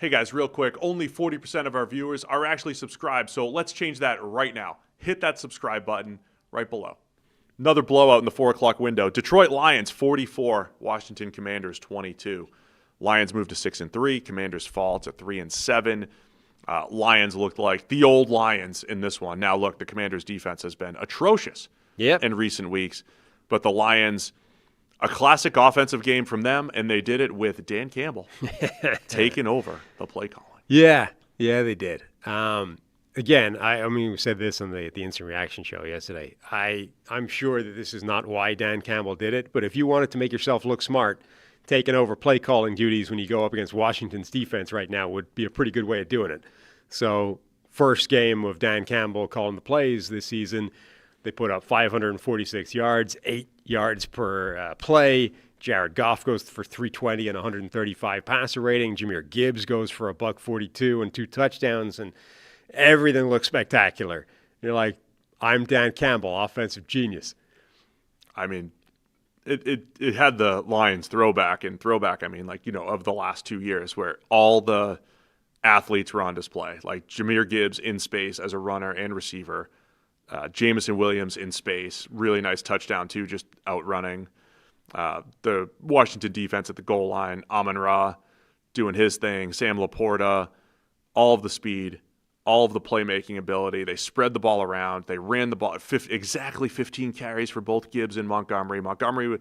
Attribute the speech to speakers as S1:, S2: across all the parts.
S1: Hey guys, real quick, only 40% of our viewers are actually subscribed, so let's change that right now. Hit that subscribe button right below. Another blowout in the 4 o'clock window. Detroit Lions 44, Washington Commanders 22. Lions move to 6-3, Commanders fall to 3-7. Lions looked like the old Lions in this one. Now look, the Commanders defense has been atrocious in recent weeks, but the Lions, a classic offensive game from them, and they did it with Dan Campbell taking over the play calling.
S2: Yeah, they did. Again, I mean, we said this on the instant reaction show yesterday. I'm sure that this is not why Dan Campbell did it, but if you wanted to make yourself look smart, taking over play calling duties when you go up against Washington's defense right now would be a pretty good way of doing it. So, first game of Dan Campbell calling the plays this season, they put up 546 yards, 8 yards per play. Jared Goff goes for 320 and 135 passer rating. Jahmyr Gibbs goes for $142 and 2 touchdowns, and everything looks spectacular. You're like, I'm Dan Campbell, offensive genius.
S1: I mean, it had the Lions throwback, I mean, like, you know, of the last 2 years where all the athletes were on display, like Jahmyr Gibbs in space as a runner and receiver, Jameson Williams in space, really nice touchdown too, just outrunning the Washington defense at the goal line, Amon-Ra doing his thing, Sam Laporta, all of the speed, all of the playmaking ability. They spread the ball around. They ran the ball exactly 15 carries for both Gibbs and Montgomery. Montgomery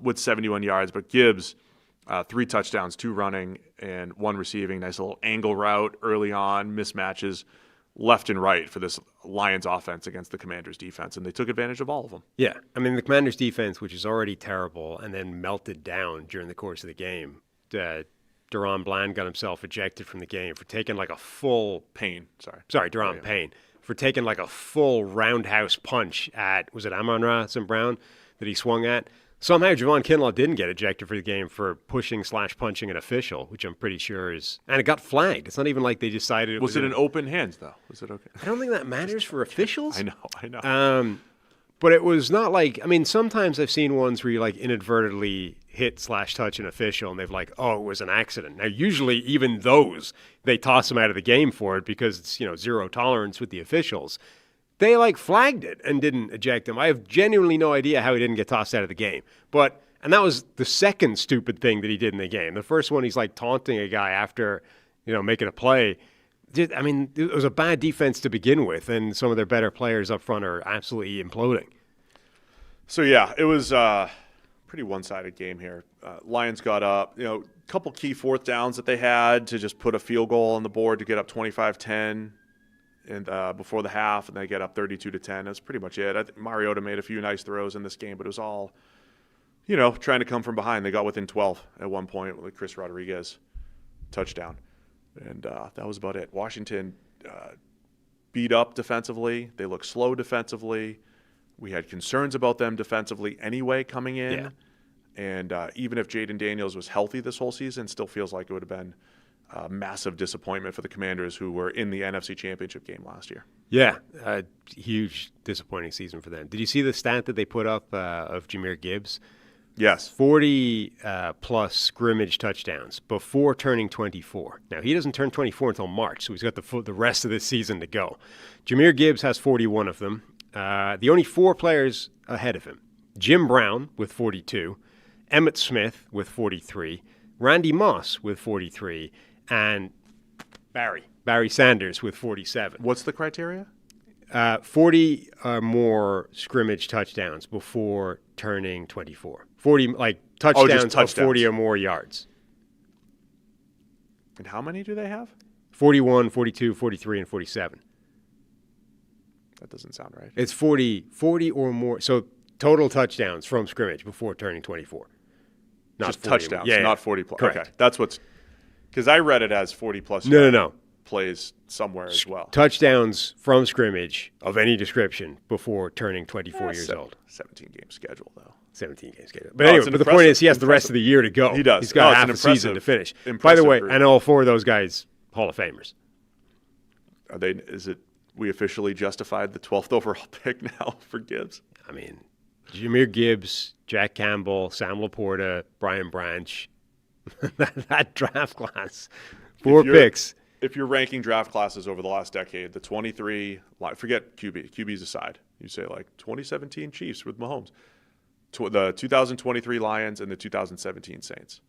S1: with 71 yards, but Gibbs 3 touchdowns, 2 running and 1 receiving. Nice little angle route early on, mismatches left and right for this Lions offense against the Commanders defense, and they took advantage of all of them.
S2: Yeah, I mean, the Commanders defense, which is already terrible, and then melted down during the course of the game. Deron Bland got himself ejected from the game for taking like a full
S1: Payne.
S2: Payne, for taking like a full roundhouse punch at, was it Amon-Ra St. Brown that he swung at? Somehow Javon Kinlaw didn't get ejected for the game for pushing/punching an official, which I'm pretty sure is, and it got flagged. It's not even like they decided it was.
S1: Was it an open hands though? Was it okay?
S2: I don't think that matters for officials.
S1: I know.
S2: But it was not like, I mean, sometimes I've seen ones where you like inadvertently hit/touch an official and they've like, oh, it was an accident. Now, usually even those, they toss them out of the game for it because it's, you know, zero tolerance with the officials. They like flagged it and didn't eject him. I have genuinely no idea how he didn't get tossed out of the game. And that was the second stupid thing that he did in the game. The first one, he's like taunting a guy after, you know, making a play. I mean, it was a bad defense to begin with, and some of their better players up front are absolutely imploding.
S1: So, yeah, it was a pretty one-sided game here. Lions got up, you know, a couple key 4th downs that they had to just put a field goal on the board to get up 25-10 and before the half, and they get up 32-10. That's pretty much it. I think Mariota made a few nice throws in this game, but it was all, you know, trying to come from behind. They got within 12 at one point with Chris Rodriguez touchdown. And that was about it. Washington beat up defensively. They looked slow defensively. We had concerns about them defensively anyway coming in.
S2: Yeah.
S1: And even if Jaden Daniels was healthy this whole season, still feels like it would have been a massive disappointment for the Commanders, who were in the NFC Championship game last year.
S2: Yeah, huge disappointing season for them. Did you see the stat that they put up of Jahmyr Gibbs?
S1: Yes.
S2: 40-plus scrimmage touchdowns before turning 24. Now, he doesn't turn 24 until March, so he's got the rest of this season to go. Jahmyr Gibbs has 41 of them. The only 4 players ahead of him: Jim Brown with 42, Emmitt Smith with 43, Randy Moss with 43, and Barry Sanders with 47.
S1: What's the criteria?
S2: 40 or more scrimmage touchdowns before turning 24. 40, like, touchdowns of 40 or more yards.
S1: And how many do they have?
S2: 41, 42, 43, and 47.
S1: That doesn't sound right.
S2: It's 40 or more. So total touchdowns from scrimmage before turning 24.
S1: Not just touchdowns, not 40 plus.
S2: Correct.
S1: Okay, that's what's – because I read it as 40 plus.
S2: No.
S1: Plays somewhere as well.
S2: Touchdowns from scrimmage of any description before turning 24 years old.
S1: 17-game schedule, though.
S2: 17-game schedule. But anyway, the point is he has the rest of the year to go.
S1: He does.
S2: He's got half a season to finish. By the way, and all 4 of those guys, Hall of Famers.
S1: Are they? Is it we officially justified the 12th overall pick now for Gibbs?
S2: I mean, Jahmyr Gibbs, Jack Campbell, Sam Laporta, Brian Branch, that draft class 4 picks.
S1: If you're ranking draft classes over the last decade, the 23, forget QB's aside. You say like 2017 Chiefs with Mahomes, the 2023 Lions, and the 2017 Saints,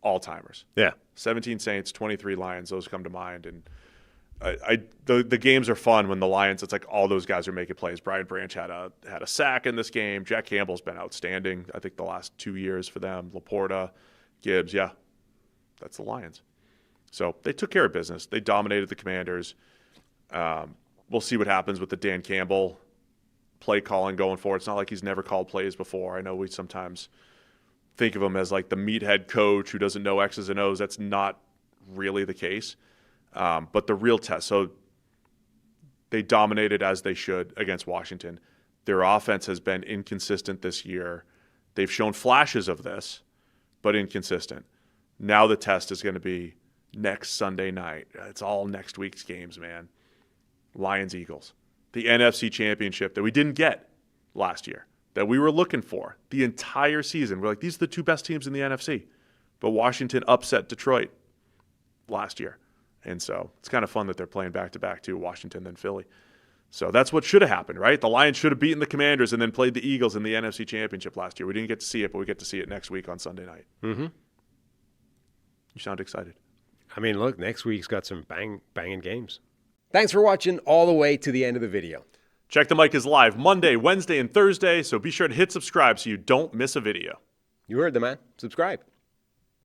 S1: all timers.
S2: Yeah.
S1: 17 Saints, 23 Lions, those come to mind. And the games are fun when the Lions, it's like all those guys are making plays. Brian Branch had a sack in this game. Jack Campbell's been outstanding, I think, the last 2 years for them. Laporta, Gibbs, yeah, that's the Lions. So they took care of business. They dominated the Commanders. We'll see what happens with the Dan Campbell play calling going forward. It's not like he's never called plays before. I know we sometimes think of him as like the meathead coach who doesn't know X's and O's. That's not really the case. But the real test, so they dominated as they should against Washington. Their offense has been inconsistent this year. They've shown flashes of this, but inconsistent. Now the test is going to be next Sunday night. It's all next week's games, man. Lions-Eagles. The NFC Championship that we didn't get last year, that we were looking for the entire season. We're like, these are the two best teams in the NFC. But Washington upset Detroit last year. And so it's kind of fun that they're playing back-to-back too, Washington then Philly. So that's what should have happened, right? The Lions should have beaten the Commanders and then played the Eagles in the NFC Championship last year. We didn't get to see it, but we get to see it next week on Sunday night.
S2: Mm-hmm.
S1: You sound excited.
S2: I mean, look, next week's got some banging games. Thanks for watching all the way to the end of the video.
S1: Check the Mic is live Monday, Wednesday, and Thursday, so be sure to hit subscribe so you don't miss a video.
S2: You heard the man. Subscribe.